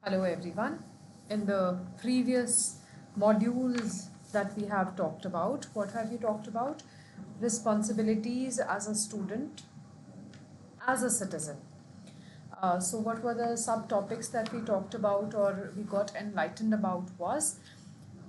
Hello everyone. In the previous modules that we have talked about, what have we talked about? Responsibilities as a student, as a citizen. So what were the subtopics that we talked about or we got enlightened about was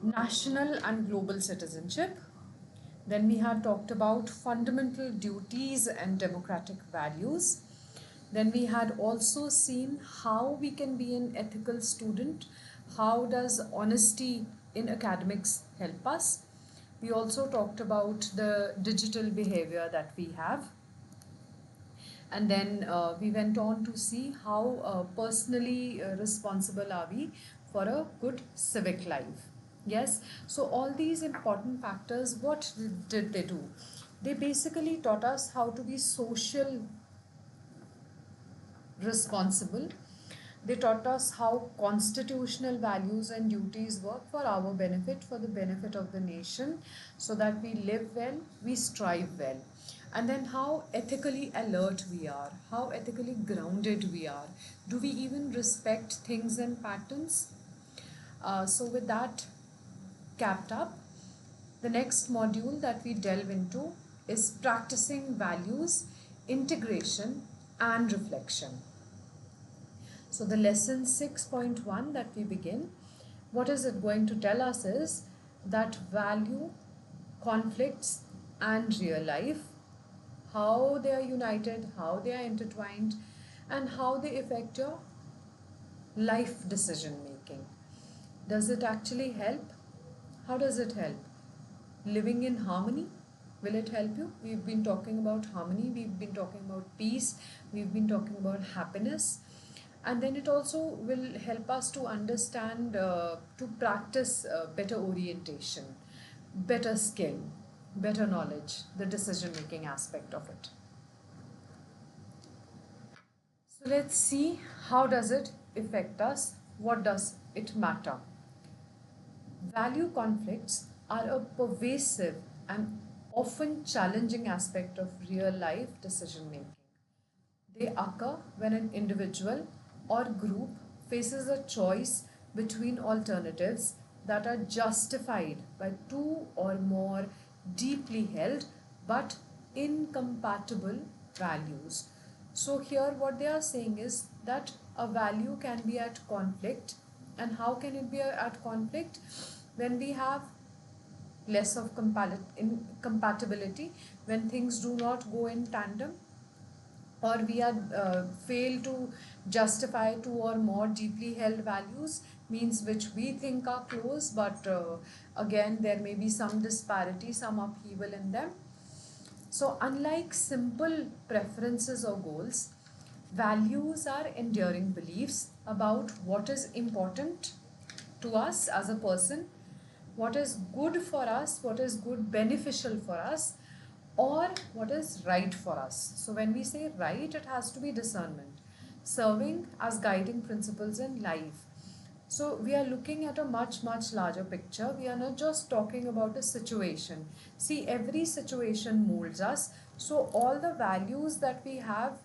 national and global citizenship. Then we had talked about fundamental duties and democratic values. Then we had also seen how we can be an ethical student. How does honesty in academics help us? We also talked about the digital behavior that we have. And then we went on to see how personally responsible are we for a good civic life. Yes, so all these important factors, what did they do? They basically taught us how to be social responsible. They taught us how constitutional values and duties work for our benefit, for the benefit of the nation, so that we live well, we strive well. And then how ethically alert we are, how ethically grounded we are. Do we even respect things and patterns? So, with that capped up, the next module that we delve into is practicing values, integration, and reflection. So, the lesson 6.1 that we begin, what is it going to tell us is that value, conflicts, and real life, how they are united, how they are intertwined, and how they affect your life decision making. Does it actually help? How does it help? Living in harmony? Will it help you? We've been talking about harmony, we've been talking about peace, we've been talking about happiness. And then it also will help us to understand, to practice better orientation, better skill, better knowledge, the decision making aspect of it. So let's see, how does it affect us? What does it matter? Value conflicts are a pervasive and often challenging aspect of real life decision making. They occur when an individual or group faces a choice between alternatives that are justified by two or more deeply held but incompatible values. So, here what they are saying is that a value can be at conflict. And how can it be at conflict? When we have less of compatibility, when things do not go in tandem, or we are fail to justify two or more deeply held values, means which we think are close, but again there may be some disparity, some upheaval in them. So unlike simple preferences or goals, values are enduring beliefs about what is important to us as a person, what is good for us, what is good beneficial for us, or what is right for us. So when we say right, it has to be discernment, serving as guiding principles in life. So we are looking at a much larger picture. We are not just talking about a situation. See, every situation molds us. So all the values that we have,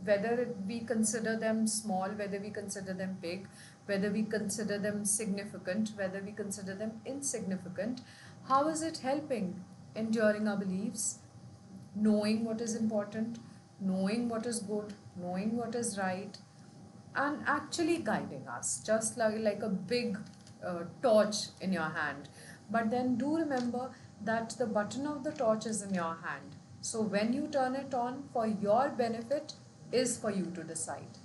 whether we consider them small, whether we consider them big, whether we consider them significant, whether we consider them insignificant, how is it helping enduring our beliefs, knowing what is important, knowing what is good, knowing what is right, and actually guiding us, just like a big torch in your hand. But then do remember that the button of the torch is in your hand. So when you turn it on for your benefit is for you to decide.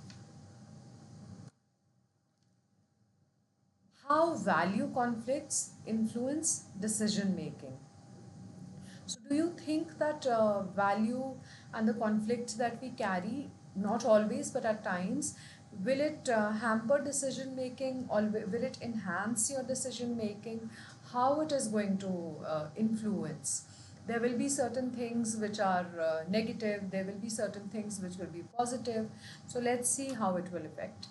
How value conflicts influence decision making. So, do you think that value and the conflicts that we carry, not always, but at times, will it hamper decision making, or will it enhance your decision making? How it is going to influence? There will be certain things which are negative, there will be certain things which will be positive. So, let's see how it will affect.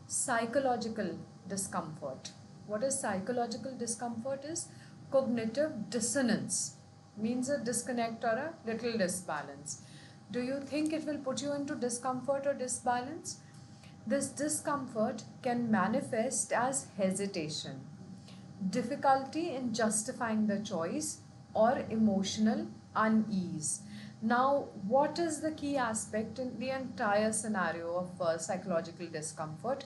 Psychological discomfort. What is psychological discomfort? Is cognitive dissonance, means a disconnect or a little disbalance. Do you think it will put you into discomfort or disbalance? This discomfort can manifest as hesitation, difficulty in justifying the choice, or emotional unease. Now, what is the key aspect in the entire scenario of psychological discomfort?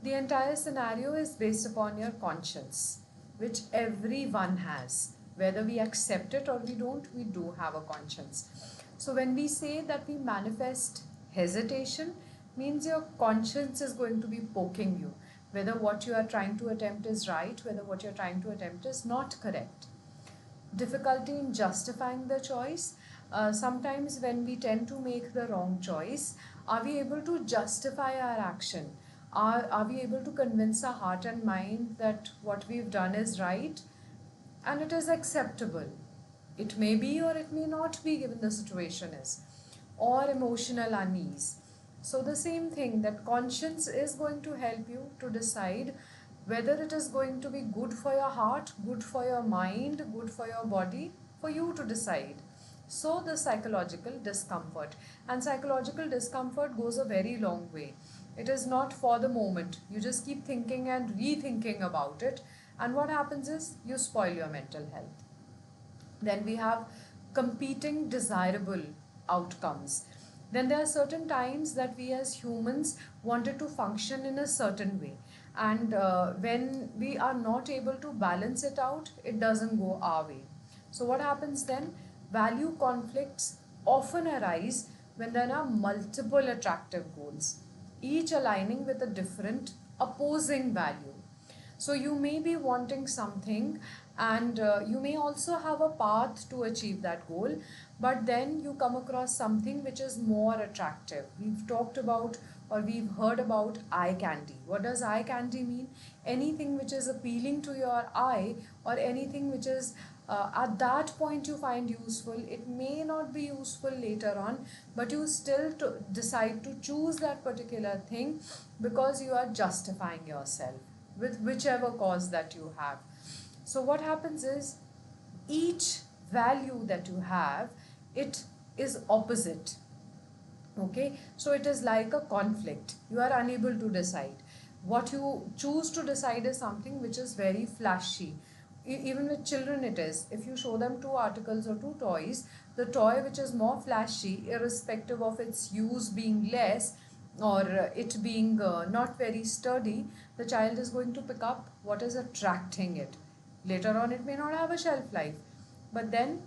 The entire scenario is based upon your conscience, which everyone has. Whether we accept it or we don't, we do have a conscience. So, when we say that we manifest hesitation, means your conscience is going to be poking you whether what you are trying to attempt is right, whether what you're trying to attempt is not correct. Difficulty in justifying the choice. Sometimes, when we tend to make the wrong choice, are we able to justify our action? Are we able to convince our heart and mind that what we've done is right and it is acceptable? It may be or it may not be, given the situation is. Or emotional unease. So, the same thing, that conscience is going to help you to decide whether it is going to be good for your heart, good for your mind, good for your body, for you to decide. So, the psychological discomfort. And psychological discomfort goes a very long way. It is not for the moment. You just keep thinking and rethinking about it. And what happens is you spoil your mental health. Then we have competing desirable outcomes. Then there are certain times that we as humans wanted to function in a certain way. And when we are not able to balance it out, it doesn't go our way. So, what happens then? Value conflicts often arise when there are multiple attractive goals, each aligning with a different opposing value. So you may be wanting something, and you may also have a path to achieve that goal, but then you come across something which is more attractive. We've talked about, or we've heard about, eye candy. What does eye candy mean? Anything which is appealing to your eye, or anything which is at that point you find useful. It may not be useful later on, but you still decide to choose that particular thing because you are justifying yourself with whichever cause that you have. So what happens is, each value that you have, it is opposite. Okay, so it is like a conflict. You are unable to decide. What you choose to decide is something which is very flashy. Even with children, it is. If you show them two articles or two toys, the toy which is more flashy, irrespective of its use being less or it being not very sturdy, the child is going to pick up what is attracting it. Later on, it may not have a shelf life, but then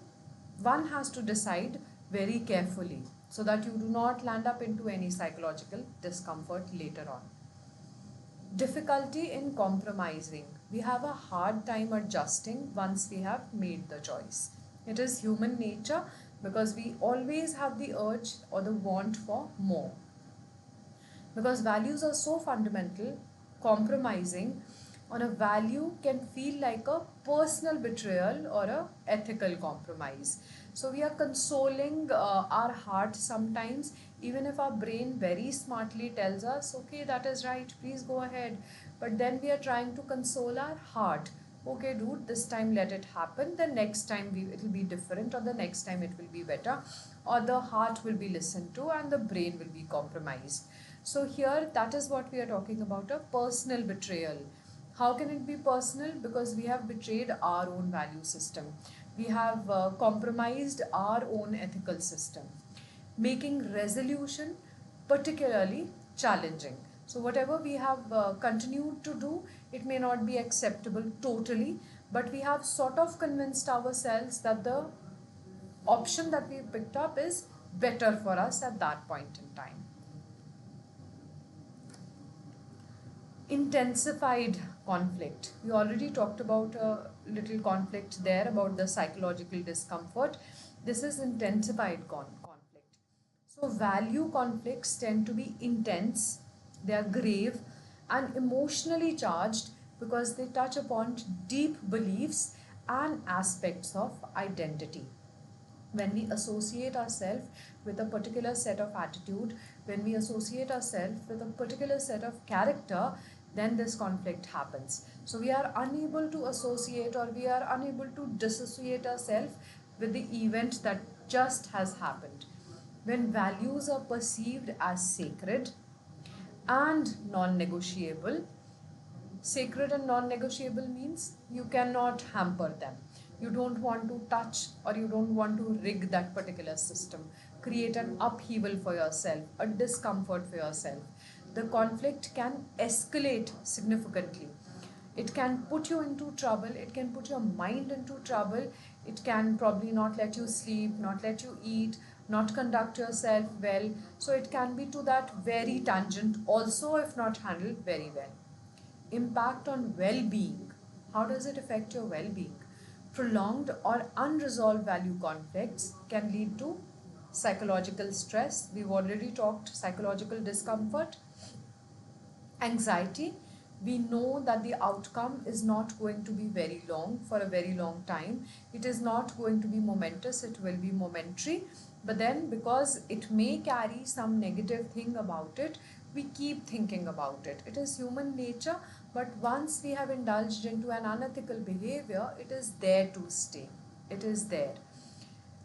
one has to decide very carefully so that you do not land up into any psychological discomfort later on. Difficulty in compromising. We have a hard time adjusting once we have made the choice. It is human nature because we always have the urge or the want for more. Because values are so fundamental, compromising on a value can feel like a personal betrayal or a ethical compromise. So we are consoling our heart sometimes, even if our brain very smartly tells us, okay, that is right, please go ahead. But then we are trying to console our heart. Okay, dude, this time let it happen. The next time it will be different, or the next time it will be better, or the heart will be listened to and the brain will be compromised. So here, that is what we are talking about, a personal betrayal. How can it be personal? Because we have betrayed our own value system. We have compromised our own ethical system, making resolution particularly challenging. So, whatever we have continued to do, it may not be acceptable totally, but we have sort of convinced ourselves that the option that we picked up is better for us at that point in time. Intensified conflict. We already talked about a little conflict there about the psychological discomfort. This is intensified conflict. So, value conflicts tend to be intense, they are grave and emotionally charged because they touch upon deep beliefs and aspects of identity. When we associate ourselves with a particular set of attitude, when we associate ourselves with a particular set of character, then this conflict happens. So we are unable to associate, or we are unable to dissociate ourselves with the event that just has happened. When values are perceived as sacred, and non-negotiable. Sacred and non-negotiable means you cannot hamper them. You don't want to touch or you don't want to rig that particular system, create an upheaval for yourself, a discomfort for yourself. The conflict can escalate significantly. It can put you into trouble, it can put your mind into trouble, it can probably not let you sleep, not let you eat, not conduct yourself well. So it can be to that very tangent also if not handled very well. Impact on well being. How does it affect your well being? Prolonged or unresolved value conflicts can lead to psychological stress. We've already talked psychological discomfort, anxiety. We know that the outcome is not going to be very long, for a very long time. It is not going to be momentous, it will be momentary. But then, because it may carry some negative thing about it, we keep thinking about it. It is human nature, but once we have indulged into an unethical behavior, it is there to stay. It is there.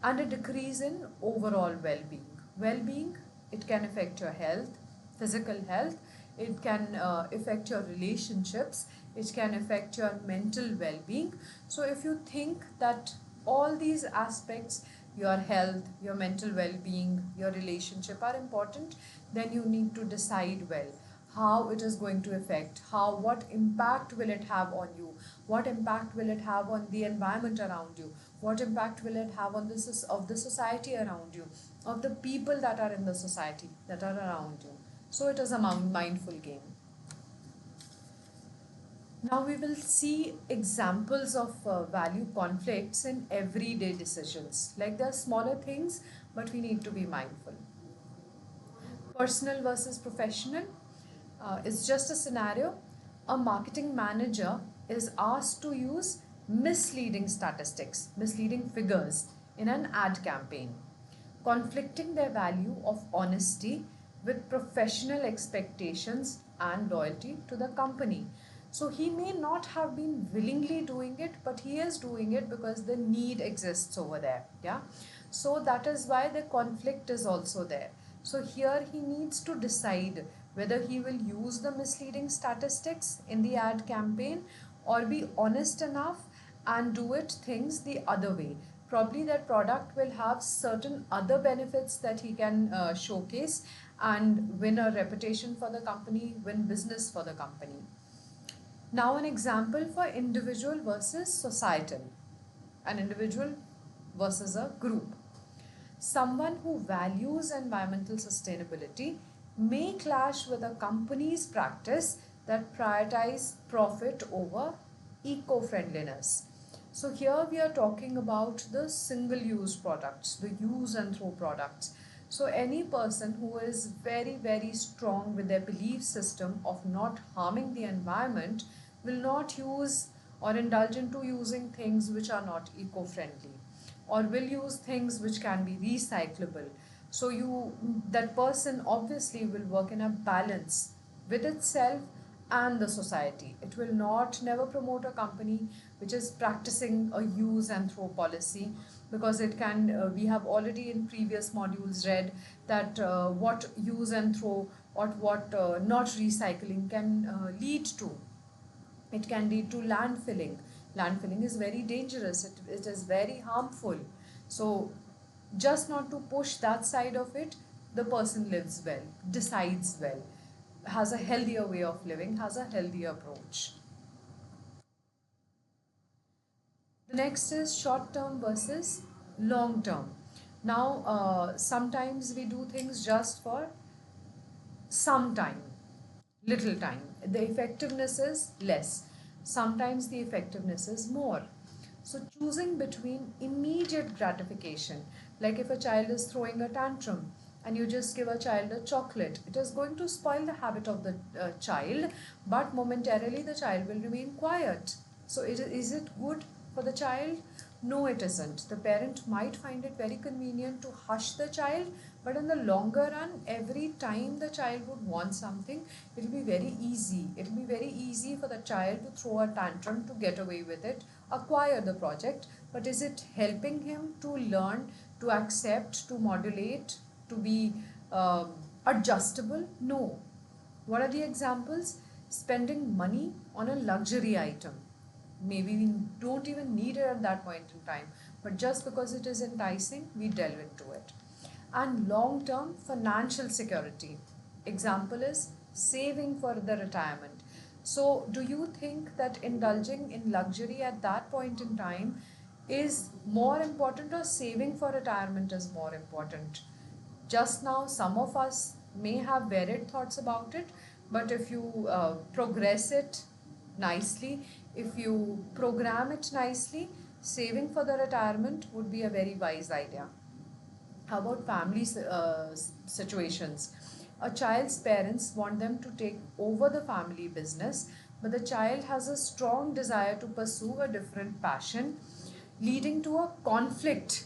And a decrease in overall well-being. Well-being, it can affect your health, physical health, it can affect your relationships, it can affect your mental well-being. So if you think that all these aspects, your health, your mental well-being, your relationship are important, then you need to decide well how it is going to affect, how, what impact will it have on you, what impact will it have on the environment around you, what impact will it have on the society around you, of the people that are in the society that are around you. So it is a mindful game. Now we will see examples of value conflicts in everyday decisions. Like there are smaller things, but we need to be mindful. Personal versus professional is just a scenario. A marketing manager is asked to use misleading statistics, misleading figures in an ad campaign, conflicting their value of honesty with professional expectations and loyalty to the company. So he may not have been willingly doing it, but he is doing it because the need exists over there. Yeah. So that is why the conflict is also there. So here he needs to decide whether he will use the misleading statistics in the ad campaign or be honest enough and do it things the other way. Probably that product will have certain other benefits that he can showcase and win a reputation for the company, win business for the company. Now, an example for individual versus societal, an individual versus a group. Someone who values environmental sustainability may clash with a company's practice that prioritize profit over eco-friendliness. So here we are talking about the single-use products, the use and throw products. So any person who is very, very strong with their belief system of not harming the environment will not use or indulge into using things which are not eco-friendly, or will use things which can be recyclable. So you, that person obviously will work in a balance with itself and the society. It will not never promote a company which is practicing a use and throw policy, because it can, we have already in previous modules read that what use and throw or what not recycling can lead to. It can lead to landfilling. Landfilling is very dangerous, it is very harmful. So just not to push that side of it, the person lives well, decides well, has a healthier way of living, has a healthier approach. The next is short term versus long term. Now, sometimes we do things just for some time, little time. The effectiveness is less. Sometimes the effectiveness is more. So, choosing between immediate gratification, like if a child is throwing a tantrum and you just give a child a chocolate, it is going to spoil the habit of the child, but momentarily the child will remain quiet. So, is it good for the child? No, it isn't. The parent might find it very convenient to hush the child, but in the longer run, every time the child would want something, it will be very easy. It will be very easy for the child to throw a tantrum to get away with it, acquire the project. But is it helping him to learn, to accept, to modulate, to be adjustable? No. What are the examples? Spending money on a luxury item. Maybe we don't even need it at that point in time, but just because it is enticing, we delve into it. And long term financial security. Example is saving for the retirement. So, do you think that indulging in luxury at that point in time is more important, or saving for retirement is more important? Just now, some of us may have varied thoughts about it, but if you progress it nicely, if you program it nicely, saving for the retirement would be a very wise idea. How about family situations? A child's parents want them to take over the family business, but the child has a strong desire to pursue a different passion, leading to a conflict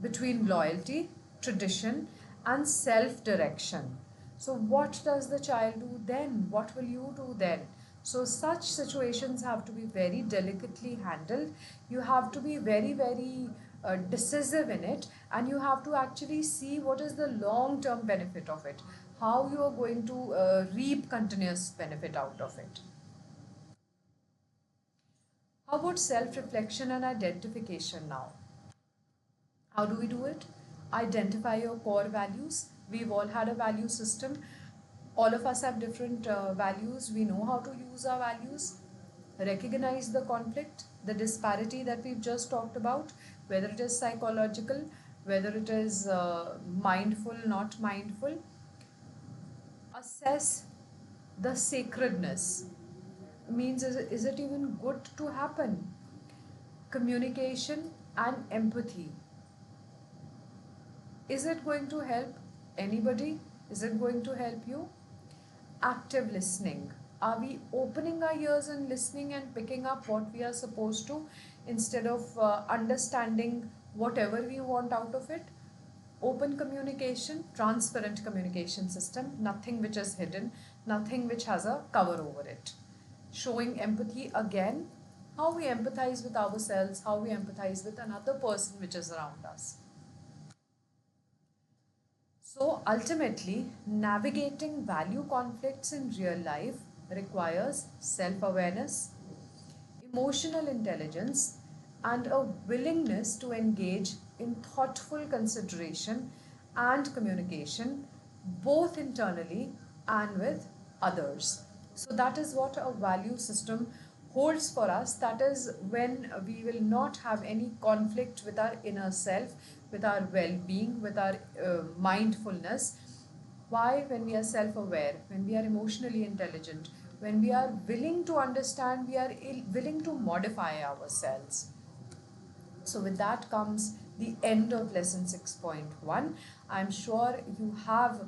between loyalty, tradition, and self direction. So, what does the child do then? What will you do then? So, such situations have to be very delicately handled. You have to be very decisive in it, and you have to actually see what is the long term benefit of it, how you are going to reap continuous benefit out of it. How about self reflection and identification now? How do we do it? Identify your core values. We've all had a value system. All of us have different values. We know how to use our values. Recognize the conflict, the disparity that we've just talked about, whether it is psychological, whether it is mindful, not mindful. Assess the sacredness. Means, is it even good to happen? Communication and empathy. Is it going to help anybody? Is it going to help you? Active listening. Are we opening our ears and listening and picking up what we are supposed to, instead of understanding whatever we want out of it? Open communication, transparent communication system, nothing which is hidden, nothing which has a cover over it. Showing empathy again, how we empathize with ourselves, how we empathize with another person which is around us. So ultimately, navigating value conflicts in real life requires self awareness, emotional intelligence, and a willingness to engage in thoughtful consideration and communication, both internally and with others. So, that is what a value system holds for us. That is when we will not have any conflict with our inner self, with our well being, with our mindfulness. Why? When we are self aware, when we are emotionally intelligent, when we are willing to understand, we are willing to modify ourselves. So, with that comes the end of lesson 6.1. I'm sure you have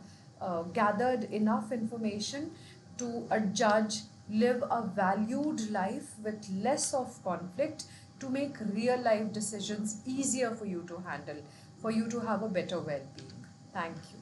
gathered enough information to judge, live a valued life with less of conflict, to make real life decisions easier for you to handle, for you to have a better well being. Thank you.